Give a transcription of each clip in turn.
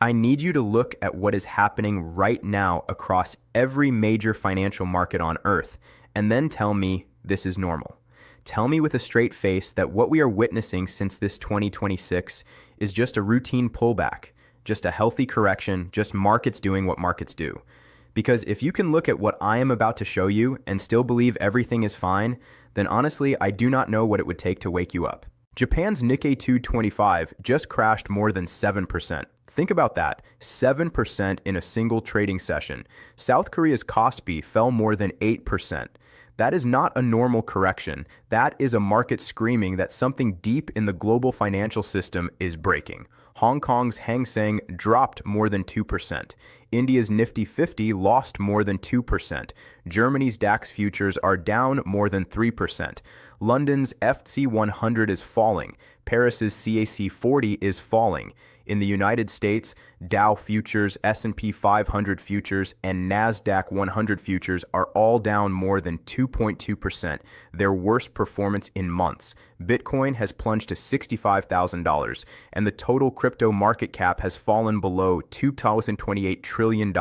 I need you to look at what is happening right now across every major financial market on Earth, and then tell me this is normal. Tell me with a straight face that what we are witnessing since this 2026 is just a routine pullback, just a healthy correction, just markets doing what markets do. Because if you can look at what I am about to show you and still believe everything is fine, then honestly, I do not know what it would take to wake you up. Japan's Nikkei 225 just crashed more than 7%. Think about that, 7% in a single trading session. South Korea's Kospi fell more than 8%. That is not a normal correction. That is a market screaming that something deep in the global financial system is breaking. Hong Kong's Hang Seng dropped more than 2%. India's Nifty 50 lost more than 2%. Germany's DAX futures are down more than 3%. London's FTSE 100 is falling. Paris's CAC 40 is falling. In the United States, Dow futures, S&P 500 futures, and NASDAQ 100 futures are all down more than 2.2%, their worst performance in months. Bitcoin has plunged to $65,000, and the total crypto market cap has fallen below $2,028 trillion.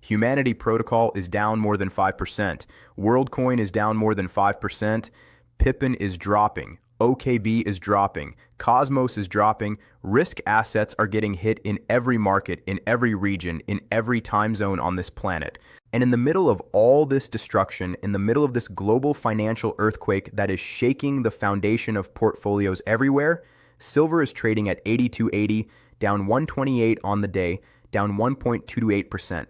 Humanity Protocol is down more than 5%. WorldCoin is down more than 5%. Pippin is dropping. OKB is dropping, Cosmos is dropping, risk assets are getting hit in every market, in every region, in every time zone on this planet. And in the middle of all this destruction, in the middle of this global financial earthquake that is shaking the foundation of portfolios everywhere, silver is trading at 82.80, down 128 on the day, down 1.228%.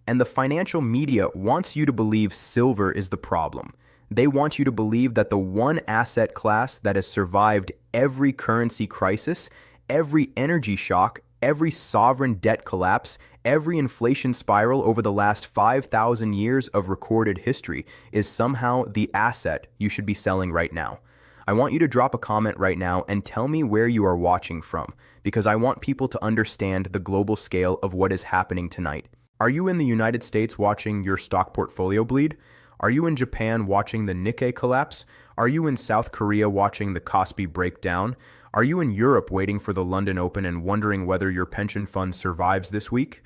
And the financial media wants you to believe silver is the problem. They want you to believe that the one asset class that has survived every currency crisis, every energy shock, every sovereign debt collapse, every inflation spiral over the last 5,000 years of recorded history is somehow the asset you should be selling right now. I want you to drop a comment right now and tell me where you are watching from, because I want people to understand the global scale of what is happening tonight. Are you in the United States watching your stock portfolio bleed? Are you in Japan watching the Nikkei collapse? Are you in South Korea watching the Kospi break down? Are you in Europe waiting for the London Open and wondering whether your pension fund survives this week?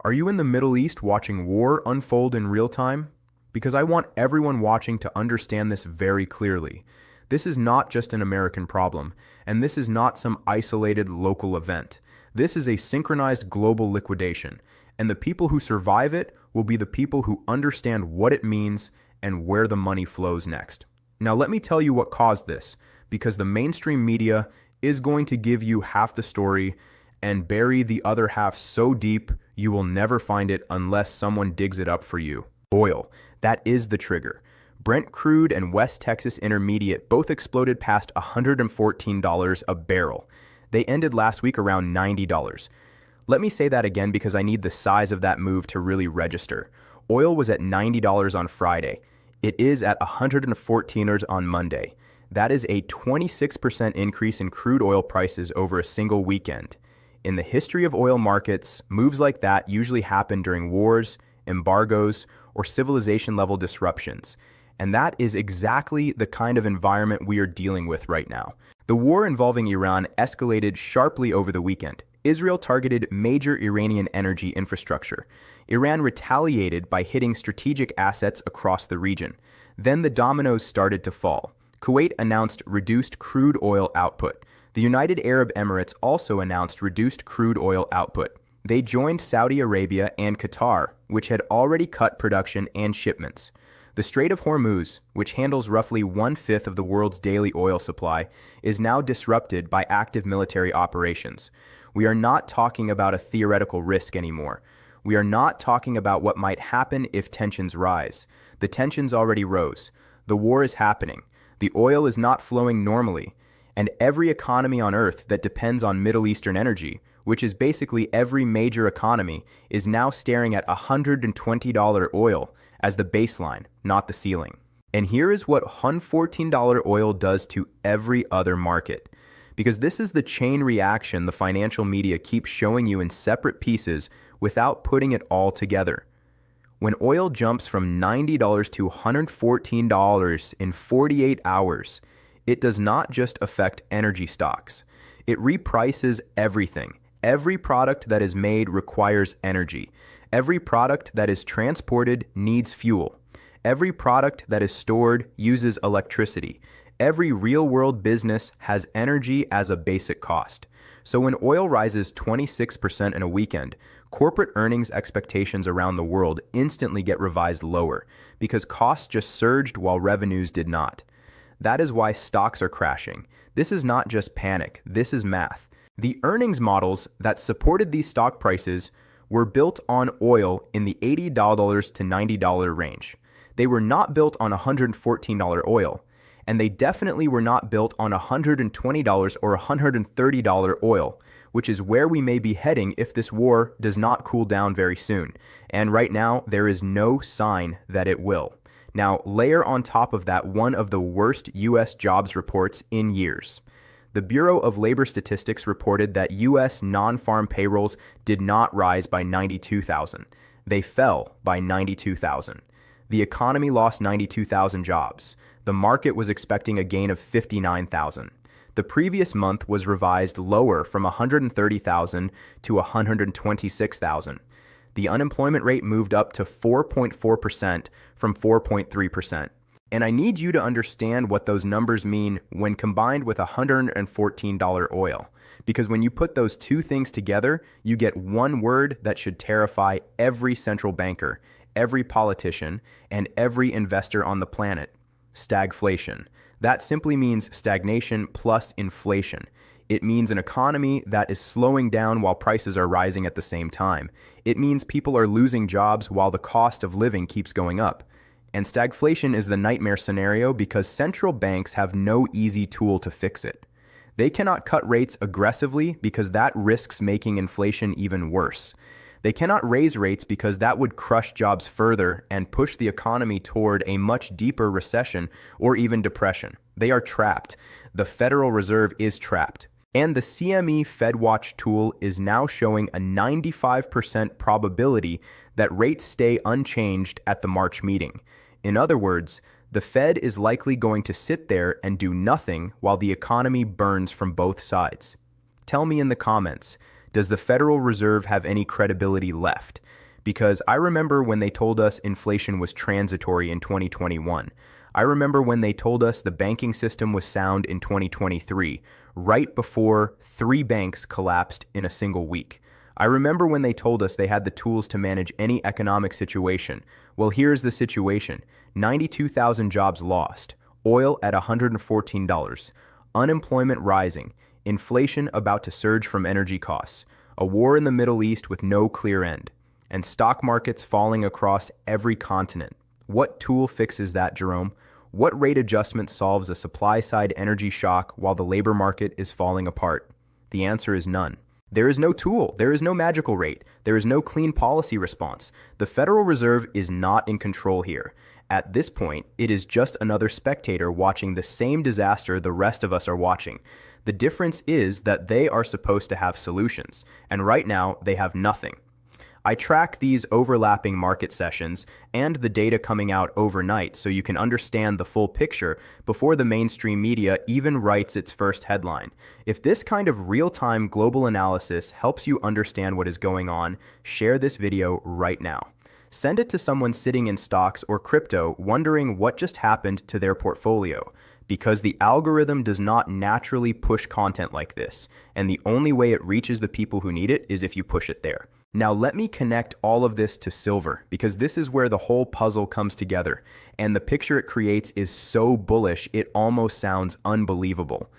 Are you in the Middle East watching war unfold in real time? Because I want everyone watching to understand this very clearly. This is not just an American problem, and this is not some isolated local event. This is a synchronized global liquidation, and the people who survive it will be the people who understand what it means and where the money flows next. Now let me tell you what caused this, because the mainstream media is going to give you half the story and bury the other half so deep you will never find it unless someone digs it up for you. Oil, that is the trigger. Brent crude and West Texas Intermediate both exploded past $114 a barrel. They ended last week around $90. Let me say that again because I need the size of that move to really register. Oil was at $90 on Friday. It is at $114 on Monday. That is a 26% increase in crude oil prices over a single weekend. In the history of oil markets, moves like that usually happen during wars, embargoes, or civilization-level disruptions. And that is exactly the kind of environment we are dealing with right now. The war involving Iran escalated sharply over the weekend. Israel targeted major Iranian energy infrastructure. Iran retaliated by hitting strategic assets across the region. Then the dominoes started to fall. Kuwait announced reduced crude oil output. The United Arab Emirates also announced reduced crude oil output. They joined Saudi Arabia and Qatar, which had already cut production and shipments. The Strait of Hormuz, which handles roughly 1/5 of the world's daily oil supply, is now disrupted by active military operations. We are not talking about a theoretical risk anymore. We are not talking about what might happen if tensions rise. The tensions already rose. The war is happening. The oil is not flowing normally. And every economy on Earth that depends on Middle Eastern energy, which is basically every major economy, is now staring at $120 oil as the baseline, not the ceiling. And here is what $114 oil does to every other market. Because this is the chain reaction the financial media keeps showing you in separate pieces without putting it all together. When oil jumps from $90 to $114 in 48 hours, it does not just affect energy stocks. It reprices everything. Every product that is made requires energy. Every product that is transported needs fuel. Every product that is stored uses electricity. Every real-world business has energy as a basic cost. So when oil rises 26% in a weekend, corporate earnings expectations around the world instantly get revised lower because costs just surged while revenues did not. That is why stocks are crashing. This is not just panic, this is math. The earnings models that supported these stock prices were built on oil in the $80 to $90 range. They were not built on $114 oil. And they definitely were not built on $120 or $130 oil, which is where we may be heading if this war does not cool down very soon. And right now, there is no sign that it will. Now, layer on top of that one of the worst U.S. jobs reports in years. The Bureau of Labor Statistics reported that U.S. non-farm payrolls did not rise by 92,000. They fell by 92,000. The economy lost 92,000 jobs. The market was expecting a gain of 59,000. The previous month was revised lower from 130,000 to 126,000. The unemployment rate moved up to 4.4% from 4.3%. And I need you to understand what those numbers mean when combined with $114 oil. Because when you put those two things together, you get one word that should terrify every central banker, every politician, and every investor on the planet. Stagflation. That simply means stagnation plus inflation. It means an economy that is slowing down while prices are rising at the same time. It means people are losing jobs while the cost of living keeps going up. And stagflation is the nightmare scenario because central banks have no easy tool to fix it. They cannot cut rates aggressively because that risks making inflation even worse. They cannot raise rates because that would crush jobs further and push the economy toward a much deeper recession or even depression. They are trapped. The Federal Reserve is trapped. And the CME FedWatch tool is now showing a 95% probability that rates stay unchanged at the March meeting. In other words, the Fed is likely going to sit there and do nothing while the economy burns from both sides. Tell me in the comments, does the Federal Reserve have any credibility left? Because I remember when they told us inflation was transitory in 2021. I remember when they told us the banking system was sound in 2023, right before 3 banks collapsed in a single week. I remember when they told us they had the tools to manage any economic situation. Well, here's the situation. 92,000 jobs lost, oil at $114, unemployment rising, inflation about to surge from energy costs, a war in the Middle East with no clear end, and stock markets falling across every continent. What tool fixes that, Jerome? What rate adjustment solves a supply-side energy shock while the labor market is falling apart? The answer is none. There is no tool. There is no magical rate. There is no clean policy response. The Federal Reserve is not in control here. At this point, it is just another spectator watching the same disaster the rest of us are watching. The difference is that they are supposed to have solutions, and right now they have nothing. I track these overlapping market sessions and the data coming out overnight so you can understand the full picture before the mainstream media even writes its first headline. If this kind of real-time global analysis helps you understand what is going on, share this video right now. Send it to someone sitting in stocks or crypto wondering what just happened to their portfolio. Because the algorithm does not naturally push content like this, and the only way it reaches the people who need it is if you push it there. Now let me connect all of this to silver, because this is where the whole puzzle comes together, and the picture it creates is so bullish it almost sounds unbelievable.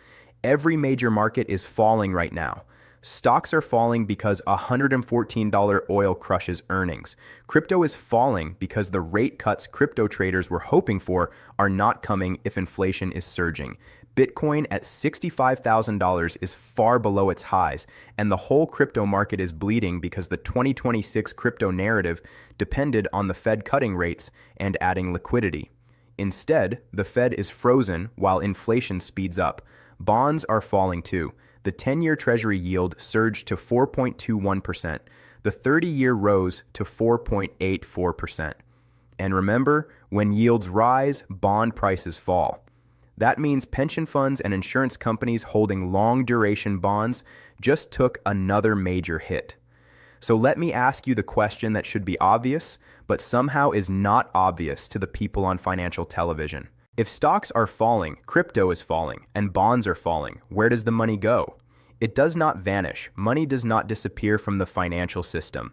Every major market is falling right now. Stocks are falling because $114 oil crushes earnings. Crypto is falling because the rate cuts crypto traders were hoping for are not coming if inflation is surging. Bitcoin at $65,000 is far below its highs, and the whole crypto market is bleeding because the 2026 crypto narrative depended on the Fed cutting rates and adding liquidity. Instead, the Fed is frozen while inflation speeds up. Bonds are falling too. The 10-year Treasury yield surged to 4.21%. The 30-year rose to 4.84%. And remember, when yields rise, bond prices fall. That means pension funds and insurance companies holding long-duration bonds just took another major hit. So let me ask you the question that should be obvious, but somehow is not obvious to the people on financial television. If stocks are falling, crypto is falling, and bonds are falling, where does the money go? It does not vanish. Money does not disappear from the financial system.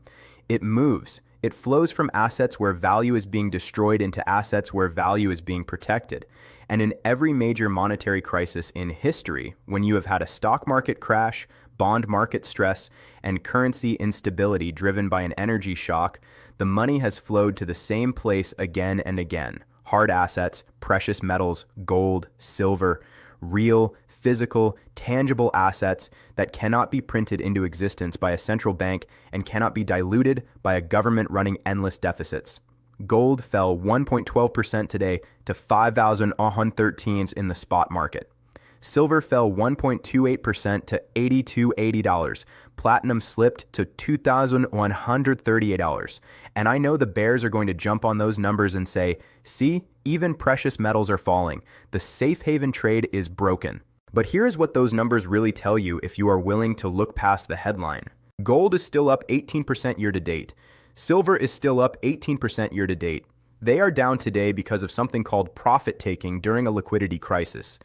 It moves. It flows from assets where value is being destroyed into assets where value is being protected. And in every major monetary crisis in history, when you have had a stock market crash, bond market stress, and currency instability driven by an energy shock, the money has flowed to the same place again and again. Hard assets, precious metals, gold, silver, real, physical, tangible assets that cannot be printed into existence by a central bank and cannot be diluted by a government running endless deficits. Gold fell 1.12% today to 5,113 in the spot market. Silver fell 1.28% to $82.80. Platinum slipped to $2,138. And I know the bears are going to jump on those numbers and say, see, even precious metals are falling. The safe haven trade is broken. But here's what those numbers really tell you if you are willing to look past the headline. Gold is still up 18% year to date. Silver is still up 18% year to date. They are down today because of something called profit taking during a liquidity crisis.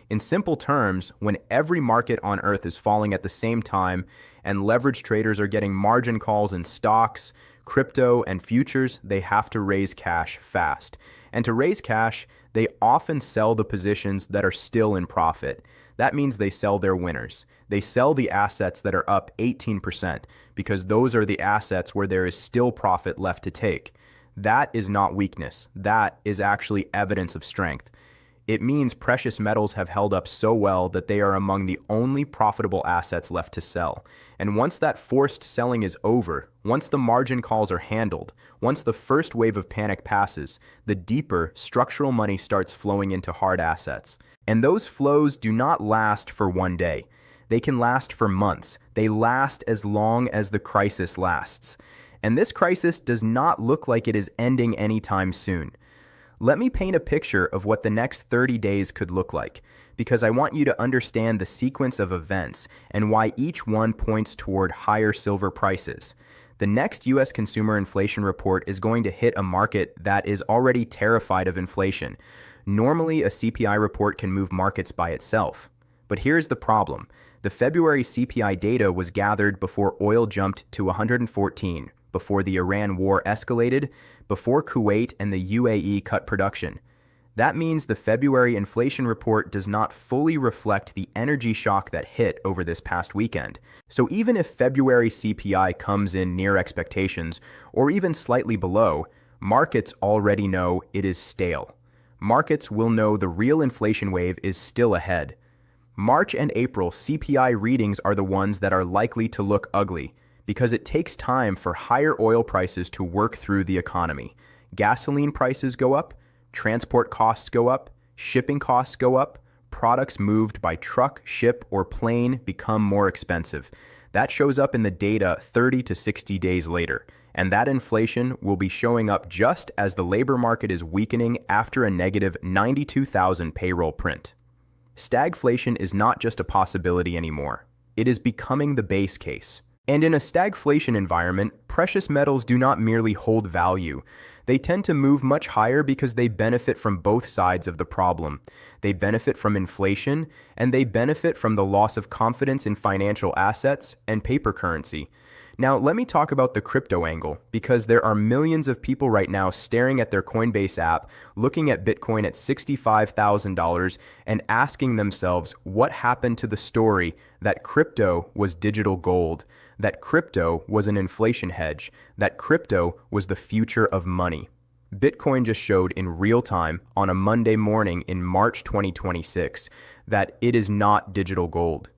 In simple terms, when every market on earth is falling at the same time and leverage traders are getting margin calls in stocks, crypto, and futures, they have to raise cash fast. And to raise cash, they often sell the positions that are still in profit. That means they sell their winners. They sell the assets that are up 18% because those are the assets where there is still profit left to take. That is not weakness. That is actually evidence of strength. It means precious metals have held up so well that they are among the only profitable assets left to sell. And once that forced selling is over, once the margin calls are handled, once the first wave of panic passes, the deeper structural money starts flowing into hard assets. And those flows do not last for one day. They can last for months. They last as long as the crisis lasts. And this crisis does not look like it is ending anytime soon. Let me paint a picture of what the next 30 days could look like, because I want you to understand the sequence of events and why each one points toward higher silver prices. The next U.S. consumer inflation report is going to hit a market that is already terrified of inflation. Normally, a CPI report can move markets by itself. But here's the problem. The February CPI data was gathered before oil jumped to 114, before the Iran war escalated, before Kuwait and the UAE cut production. That means the February inflation report does not fully reflect the energy shock that hit over this past weekend. So even if February CPI comes in near expectations, or even slightly below, markets already know it is stale. Markets will know the real inflation wave is still ahead. March and April CPI readings are the ones that are likely to look ugly, because it takes time for higher oil prices to work through the economy. Gasoline prices go up, transport costs go up, shipping costs go up, products moved by truck, ship, or plane become more expensive. That shows up in the data 30 to 60 days later, and that inflation will be showing up just as the labor market is weakening after a negative 92,000 payroll print. Stagflation is not just a possibility anymore. It is becoming the base case. And in a stagflation environment, precious metals do not merely hold value. They tend to move much higher because they benefit from both sides of the problem. They benefit from inflation, and they benefit from the loss of confidence in financial assets and paper currency. Now, let me talk about the crypto angle, because there are millions of people right now staring at their Coinbase app, looking at Bitcoin at $65,000 and asking themselves what happened to the story that crypto was digital gold, that crypto was an inflation hedge, that crypto was the future of money. Bitcoin just showed in real time on a Monday morning in March 2026 that it is not digital gold.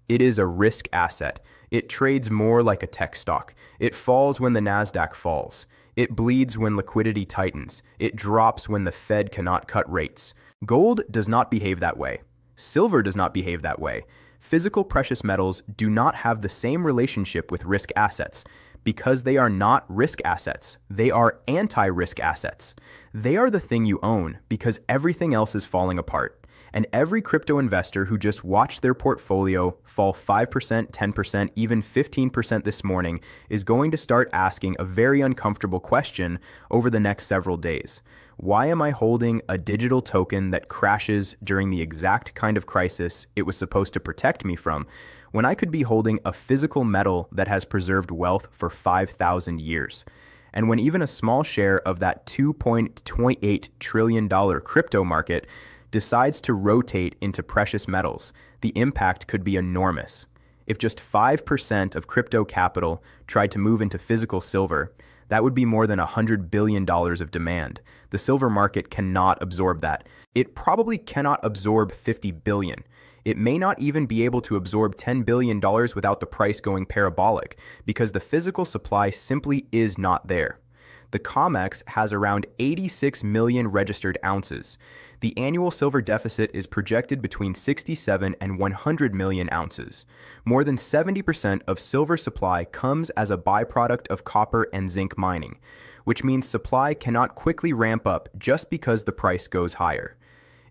It is a risk asset. It trades more like a tech stock. It falls when the Nasdaq falls. It bleeds when liquidity tightens. It drops when the Fed cannot cut rates. Gold does not behave that way. Silver does not behave that way. Physical precious metals do not have the same relationship with risk assets because they are not risk assets. They are anti-risk assets. They are the thing you own because everything else is falling apart. And every crypto investor who just watched their portfolio fall 5%, 10%, even 15% this morning is going to start asking a very uncomfortable question over the next several days. Why am I holding a digital token that crashes during the exact kind of crisis it was supposed to protect me from, when I could be holding a physical metal that has preserved wealth for 5,000 years? And when even a small share of that $2.28 trillion crypto market decides to rotate into precious metals, the impact could be enormous. If just 5% of crypto capital tried to move into physical silver, that would be more than $100 billion of demand. The silver market cannot absorb that. It probably cannot absorb 50 billion. It may not even be able to absorb $10 billion without the price going parabolic, because the physical supply simply is not there. The COMEX has around 86 million registered ounces. The annual silver deficit is projected between 67 and 100 million ounces. More than 70% of silver supply comes as a byproduct of copper and zinc mining, which means supply cannot quickly ramp up just because the price goes higher.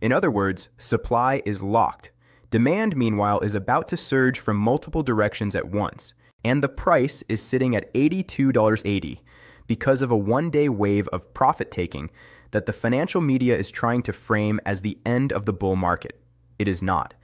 In other words, supply is locked. Demand, meanwhile, is about to surge from multiple directions at once, and the price is sitting at $82.80 because of a one-day wave of profit-taking that the financial media is trying to frame as the end of the bull market. It is not.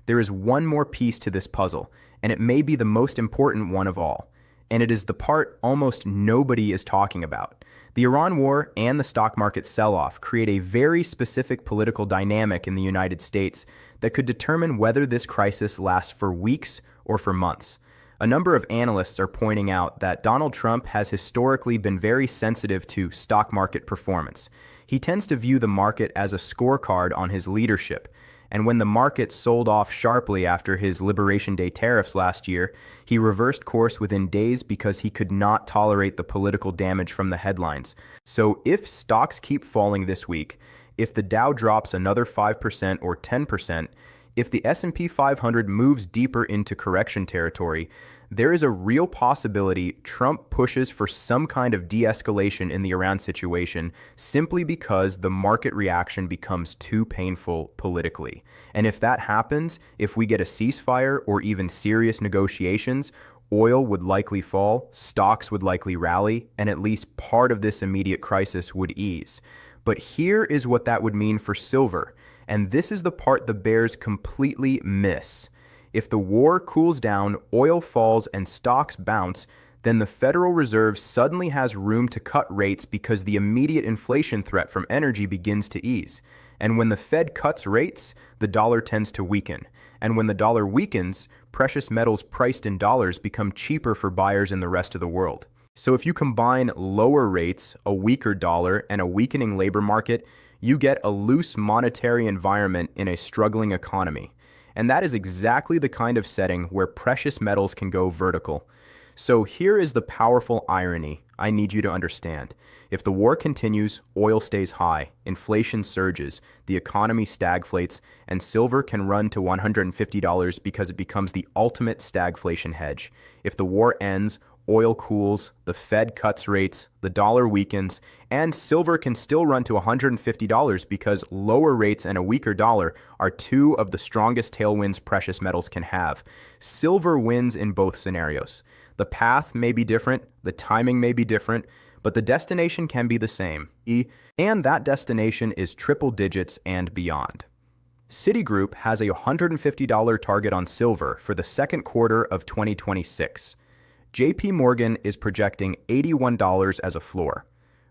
There is one more piece to this puzzle, and it may be the most important one of all, and it is the part almost nobody is talking about. The Iran war and the stock market sell-off create a very specific political dynamic in the United States that could determine whether this crisis lasts for weeks or for months. A number of analysts are pointing out that Donald Trump has historically been very sensitive to stock market performance. He tends to view the market as a scorecard on his leadership, and when the market sold off sharply after his Liberation Day tariffs last year, he reversed course within days because he could not tolerate the political damage from the headlines. So if stocks keep falling this week, if the Dow drops another 5% or 10%, if the S&P 500 moves deeper into correction territory, there is a real possibility Trump pushes for some kind of de-escalation in the Iran situation simply because the market reaction becomes too painful politically. And if that happens, if we get a ceasefire or even serious negotiations, oil would likely fall, stocks would likely rally, and at least part of this immediate crisis would ease. But here is what that would mean for silver. And this is the part the bears completely miss. If the war cools down, oil falls, and stocks bounce, then the Federal Reserve suddenly has room to cut rates because the immediate inflation threat from energy begins to ease. And when the Fed cuts rates, the dollar tends to weaken. And when the dollar weakens, precious metals priced in dollars become cheaper for buyers in the rest of the world. So if you combine lower rates, a weaker dollar, and a weakening labor market, you get a loose monetary environment in a struggling economy. And that is exactly the kind of setting where precious metals can go vertical. So here is the powerful irony I need you to understand. If the war continues, oil stays high, inflation surges, the economy stagflates, and silver can run to $150 because it becomes the ultimate stagflation hedge. If the war ends, oil cools, the Fed cuts rates, the dollar weakens, and silver can still run to $150 because lower rates and a weaker dollar are two of the strongest tailwinds precious metals can have. Silver wins in both scenarios. The path may be different, the timing may be different, but the destination can be the same. And that destination is triple digits and beyond. Citigroup has a $150 target on silver for the second quarter of 2026. JP Morgan is projecting $81 as a floor.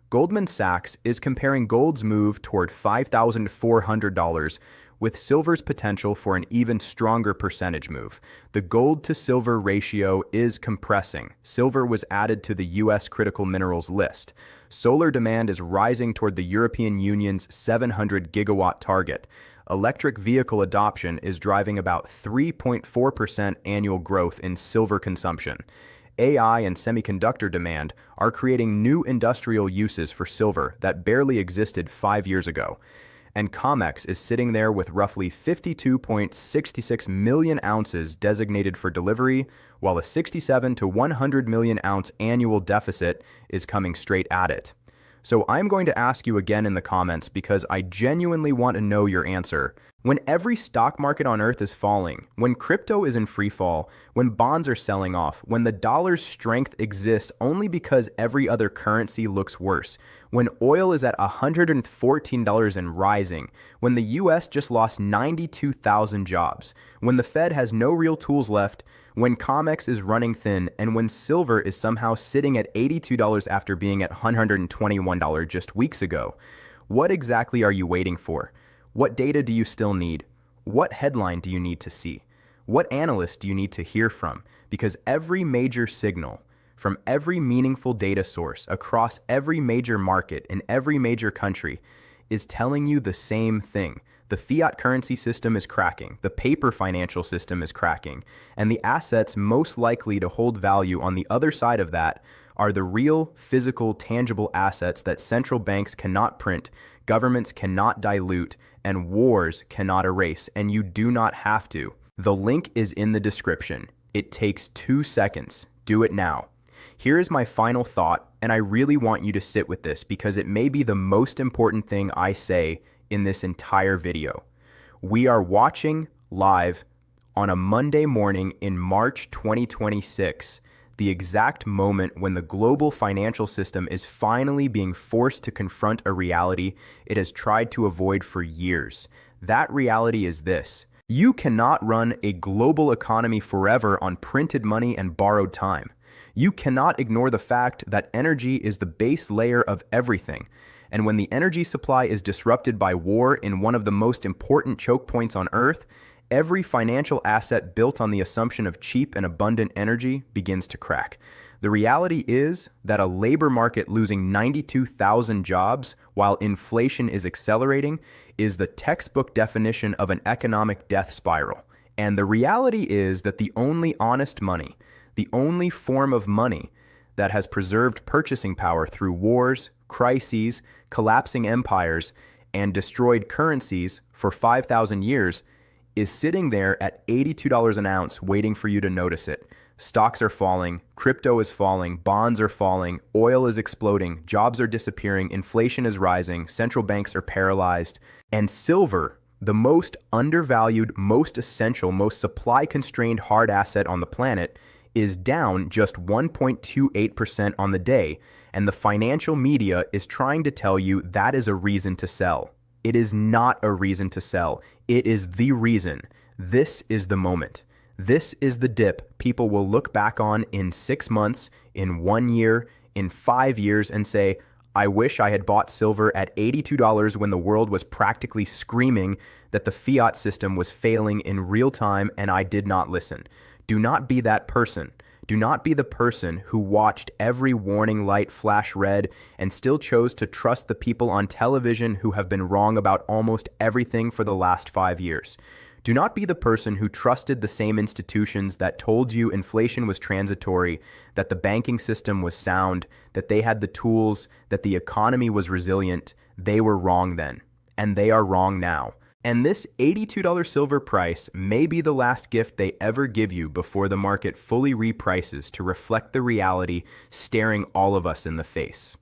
Goldman Sachs is comparing gold's move toward $5,400 with silver's potential for an even stronger percentage move. The gold to silver ratio is compressing. Silver was added to the U.S. critical minerals list. Solar demand is rising toward the European Union's 700 gigawatt target. Electric vehicle adoption is driving about 3.4% annual growth in silver consumption. AI and semiconductor demand are creating new industrial uses for silver that barely existed 5 years ago. And COMEX is sitting there with roughly 52.66 million ounces designated for delivery, while a 67 to 100 million ounce annual deficit is coming straight at it. So I'm going to ask you again in the comments because I genuinely want to know your answer. When every stock market on earth is falling, when crypto is in free fall, when bonds are selling off, when the dollar's strength exists only because every other currency looks worse, when oil is at $114 and rising, when the US just lost 92,000 jobs, when the Fed has no real tools left, when COMEX is running thin, and when silver is somehow sitting at $82 after being at $121 just weeks ago, what exactly are you waiting for? What data do you still need? What headline do you need to see? What analyst do you need to hear from? Because every major signal from every meaningful data source across every major market in every major country is telling you the same thing. The fiat currency system is cracking, the paper financial system is cracking, and the assets most likely to hold value on the other side of that are the real, physical, tangible assets that central banks cannot print, governments cannot dilute, and wars cannot erase, and you do not have to. The link is in the description. It takes 2 seconds. Do it now. Here is my final thought, and I really want you to sit with this because it may be the most important thing I say in this entire video. We are watching live on a Monday morning in March 2026, the exact moment when the global financial system is finally being forced to confront a reality it has tried to avoid for years. That reality is this: you cannot run a global economy forever on printed money and borrowed time. You cannot ignore the fact that energy is the base layer of everything. And when the energy supply is disrupted by war in one of the most important choke points on Earth, every financial asset built on the assumption of cheap and abundant energy begins to crack. The reality is that a labor market losing 92,000 jobs while inflation is accelerating is the textbook definition of an economic death spiral. And the reality is that the only honest money, the only form of money that has preserved purchasing power through wars, crises, collapsing empires, and destroyed currencies for 5,000 years is sitting there at $82 an ounce waiting for you to notice it. Stocks are falling, crypto is falling, bonds are falling, oil is exploding, jobs are disappearing, inflation is rising, central banks are paralyzed, and silver, the most undervalued, most essential, most supply-constrained hard asset on the planet, is down just 1.28% on the day, and the financial media is trying to tell you that is a reason to sell. It is not a reason to sell. It is the reason. This is the moment. This is the dip people will look back on in 6 months, in 1 year, in 5 years, and say, I wish I had bought silver at $82 when the world was practically screaming that the fiat system was failing in real time and I did not listen. Do not be that person. Do not be the person who watched every warning light flash red and still chose to trust the people on television who have been wrong about almost everything for the last 5 years. Do not be the person who trusted the same institutions that told you inflation was transitory, that the banking system was sound, that they had the tools, that the economy was resilient. They were wrong then, and they are wrong now. And this $82 silver price may be the last gift they ever give you before the market fully reprices to reflect the reality staring all of us in the face.